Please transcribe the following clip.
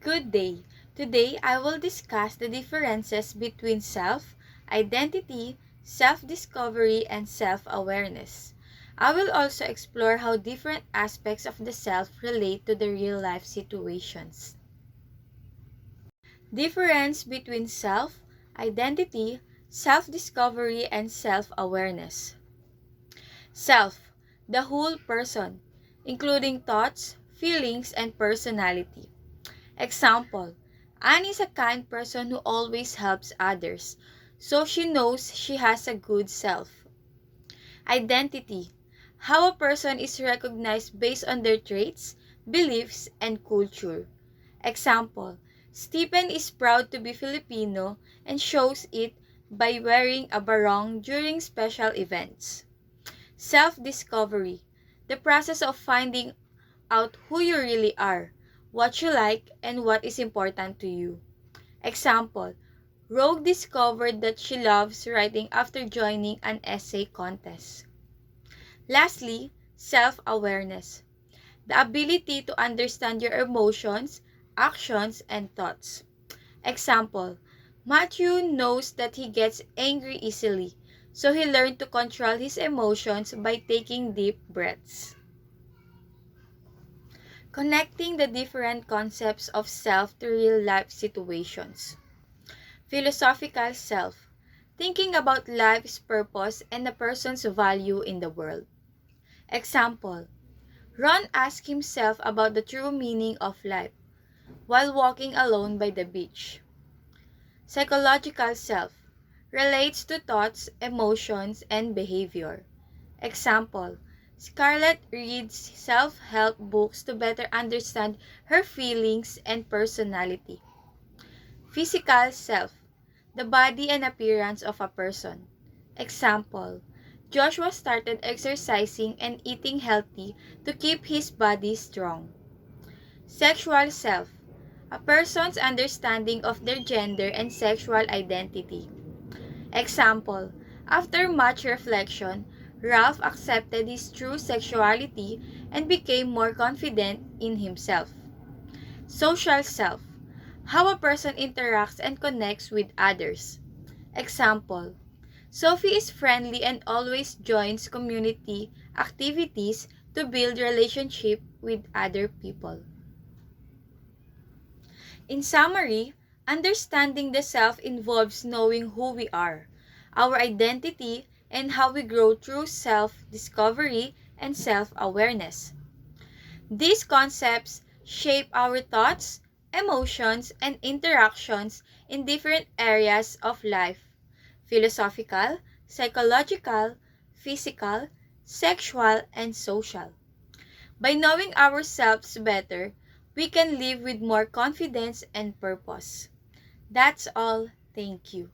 Good day. Today I will discuss the differences between self, identity, self-discovery, and self-awareness. I will also explore how different aspects of the self relate to the real-life situations. Difference between self, identity, self-discovery, and self-awareness. Self, the whole person, including thoughts, feelings, and personality. Example, Anne is a kind person who always helps others, so she knows she has a good self. Identity, how a person is recognized based on their traits, beliefs, and culture. Example, Stephen is proud to be Filipino and shows it by wearing a barong during special events. Self-discovery, the process of finding out who you really are, what you like, and what is important to you. Example, Rogue discovered that she loves writing after joining an essay contest. Lastly, self-awareness, the ability to understand your emotions, actions, and thoughts. Example, Matthew knows that he gets angry easily, so he learned to control his emotions by taking deep breaths. Connecting the different concepts of self to real-life situations. Philosophical self, thinking about life's purpose and a person's value in the world. Example, Ron asks himself about the true meaning of life while walking alone by the beach. Psychological self, relates to thoughts, emotions, and behavior. Example, Scarlett reads self-help books to better understand her feelings and personality. Physical self, the body and appearance of a person. Example, Joshua started exercising and eating healthy to keep his body strong. Sexual self, a person's understanding of their gender and sexual identity. Example, after much reflection, Ralph accepted his true sexuality and became more confident in himself. Social self, how a person interacts and connects with others. Example, Sophie is friendly and always joins community activities to build relationship with other people. In summary, understanding the self involves knowing who we are, our identity, and how we grow through self-discovery and self-awareness. These concepts shape our thoughts, emotions, and interactions in different areas of life: philosophical, psychological, physical, sexual, and social. By knowing ourselves better, we can live with more confidence and purpose. That's all. Thank you.